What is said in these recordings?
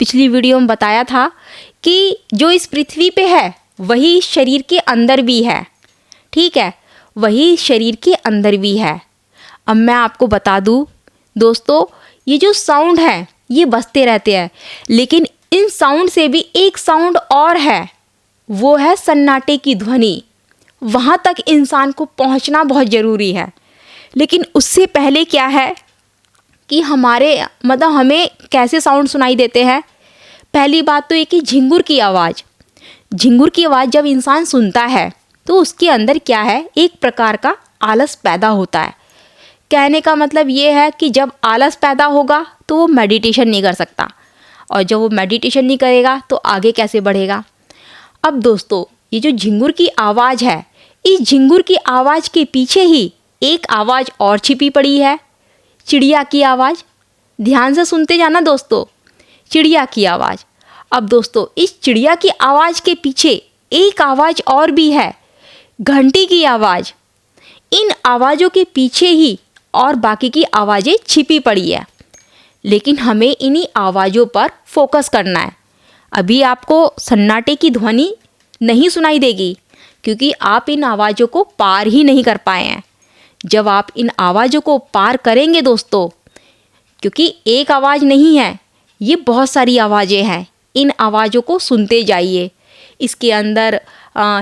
पिछली वीडियो में बताया था कि जो इस पृथ्वी पे है वही शरीर के अंदर भी है। ठीक है, वही शरीर के अंदर भी है। अब मैं आपको बता दूं दोस्तों, ये जो साउंड है ये बजते रहते हैं, लेकिन इन साउंड से भी एक साउंड और है, वो है सन्नाटे की ध्वनि। वहाँ तक इंसान को पहुँचना बहुत ज़रूरी है। लेकिन उससे पहले क्या है कि हमें कैसे साउंड सुनाई देते हैं। पहली बात तो ये कि झिंगुर की आवाज़ जब इंसान सुनता है तो उसके अंदर क्या है, एक प्रकार का आलस पैदा होता है। कहने का मतलब ये है कि जब आलस पैदा होगा तो वो मेडिटेशन नहीं कर सकता, और जब वो मेडिटेशन नहीं करेगा तो आगे कैसे बढ़ेगा। अब दोस्तों, ये जो झिंगुर की आवाज़ है, इस झिंगुर की आवाज़ के पीछे ही एक आवाज़ और छिपी पड़ी है, चिड़िया की आवाज़। ध्यान से सुनते जाना दोस्तों, चिड़िया की आवाज़। अब दोस्तों, इस चिड़िया की आवाज़ के पीछे एक आवाज़ और भी है, घंटी की आवाज़। इन आवाज़ों के पीछे ही और बाकी की आवाज़ें छिपी पड़ी है, लेकिन हमें इन्हीं आवाज़ों पर फोकस करना है। अभी आपको सन्नाटे की ध्वनि नहीं सुनाई देगी क्योंकि आप इन आवाज़ों को पार ही नहीं कर पाए हैं। जब आप इन आवाज़ों को पार करेंगे दोस्तों, क्योंकि एक आवाज़ नहीं है, ये बहुत सारी आवाज़ें हैं, इन आवाज़ों को सुनते जाइए। इसके अंदर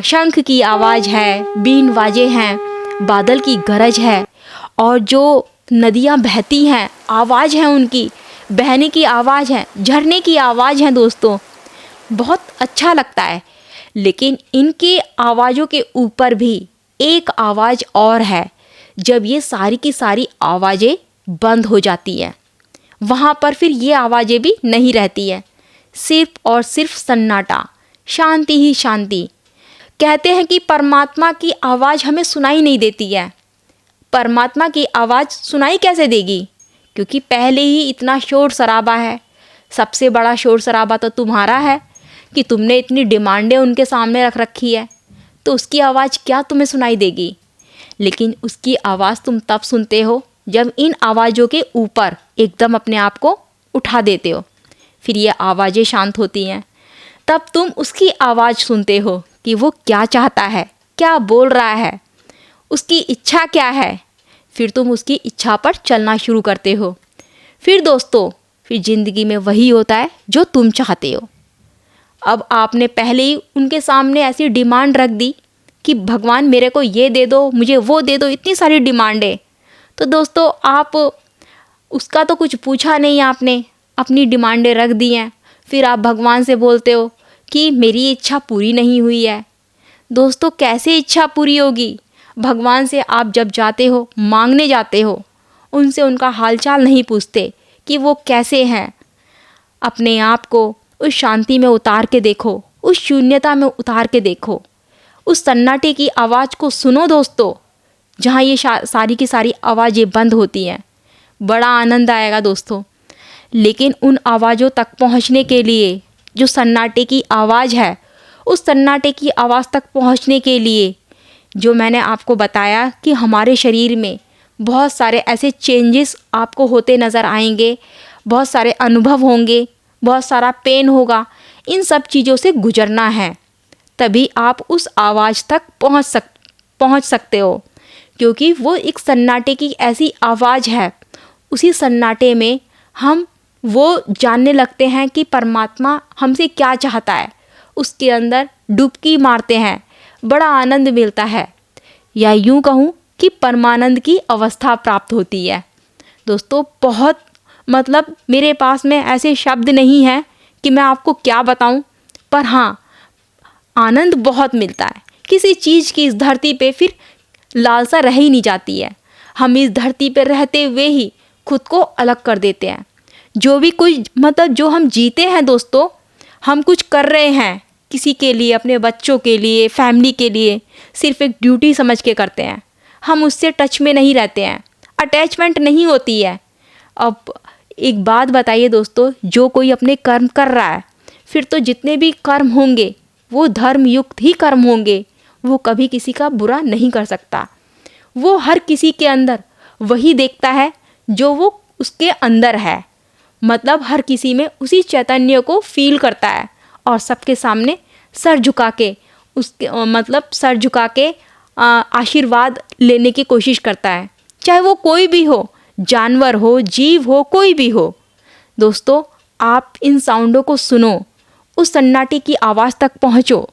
शंख की आवाज़ है, बीन बाजे हैं, बादल की गरज है, और जो नदियाँ बहती हैं आवाज़ है उनकी, बहने की आवाज़ है, झरने की आवाज़ है दोस्तों, बहुत अच्छा लगता है। लेकिन इनके आवाज़ों के ऊपर भी एक आवाज़ और है। जब ये सारी की सारी आवाज़ें बंद हो जाती हैं, वहाँ पर फिर ये आवाज़ें भी नहीं रहती है, सिर्फ और सिर्फ सन्नाटा, शांति ही शांति। कहते हैं कि परमात्मा की आवाज़ हमें सुनाई नहीं देती है। परमात्मा की आवाज़ सुनाई कैसे देगी, क्योंकि पहले ही इतना शोर शराबा है। सबसे बड़ा शोर शराबा तो तुम्हारा है कि तुमने इतनी डिमांडें उनके सामने रख रखी है, तो उसकी आवाज़ क्या तुम्हें सुनाई देगी। लेकिन उसकी आवाज़ तुम तब सुनते हो जब इन आवाज़ों के ऊपर एकदम अपने आप को उठा देते हो, फिर ये आवाज़ें शांत होती हैं, तब तुम उसकी आवाज़ सुनते हो कि वो क्या चाहता है, क्या बोल रहा है, उसकी इच्छा क्या है। फिर तुम उसकी इच्छा पर चलना शुरू करते हो। फिर दोस्तों, फिर ज़िंदगी में वही होता है जो तुम चाहते हो। अब आपने पहले ही उनके सामने ऐसी डिमांड रख दी कि भगवान मेरे को ये दे दो, मुझे वो दे दो, इतनी सारी डिमांडें। तो दोस्तों, आप उसका तो कुछ पूछा नहीं, आपने अपनी डिमांडें रख दी हैं, फिर आप भगवान से बोलते हो कि मेरी इच्छा पूरी नहीं हुई है। दोस्तों, कैसे इच्छा पूरी होगी। भगवान से आप जब जाते हो, मांगने जाते हो, उनसे उनका हालचाल नहीं पूछते कि वो कैसे हैं। अपने आप को उस शांति में उतार के देखो, उस शून्यता में उतार के देखो, उस सन्नाटे की आवाज़ को सुनो दोस्तों, जहाँ ये सारी की सारी आवाज़ें बंद होती हैं। बड़ा आनंद आएगा दोस्तों। लेकिन उन आवाज़ों तक पहुँचने के लिए, जो सन्नाटे की आवाज़ है, उस सन्नाटे की आवाज़ तक पहुँचने के लिए जो मैंने आपको बताया कि हमारे शरीर में बहुत सारे ऐसे चेंजेस आपको होते नज़र आएंगे, बहुत सारे अनुभव होंगे, बहुत सारा पेन होगा। इन सब चीज़ों से गुजरना है, तभी आप उस आवाज़ तक पहुँच सकते हो, क्योंकि वो एक सन्नाटे की ऐसी आवाज़ है। उसी सन्नाटे में हम वो जानने लगते हैं कि परमात्मा हमसे क्या चाहता है, उसके अंदर डुबकी मारते हैं, बड़ा आनंद मिलता है, या यूँ कहूँ कि परमानंद की अवस्था प्राप्त होती है। दोस्तों, बहुत मेरे पास में ऐसे शब्द नहीं हैं कि मैं आपको क्या बताऊं, पर हाँ, आनंद बहुत मिलता है। किसी चीज़ की इस धरती पे फिर लालसा रह ही नहीं जाती है। हम इस धरती पे रहते हुए ही खुद को अलग कर देते हैं। जो भी कुछ जो हम जीते हैं दोस्तों, हम कुछ कर रहे हैं किसी के लिए, अपने बच्चों के लिए, फैमिली के लिए, सिर्फ एक ड्यूटी समझ के करते हैं। हम उससे टच में नहीं रहते हैं, अटैचमेंट नहीं होती है। अब एक बात बताइए दोस्तों, जो कोई अपने कर्म कर रहा है, फिर तो जितने भी कर्म होंगे वो धर्मयुक्त ही कर्म होंगे। वो कभी किसी का बुरा नहीं कर सकता। वो हर किसी के अंदर वही देखता है जो वो उसके अंदर है। मतलब हर किसी में उसी चैतन्य को फील करता है और सबके सामने सर झुका के सर झुका के आशीर्वाद लेने की कोशिश करता है, चाहे वो कोई भी हो, जानवर हो, जीव हो, कोई भी हो। दोस्तों, आप इन साउंडों को सुनो, उस सन्नाटे की आवाज़ तक पहुँचो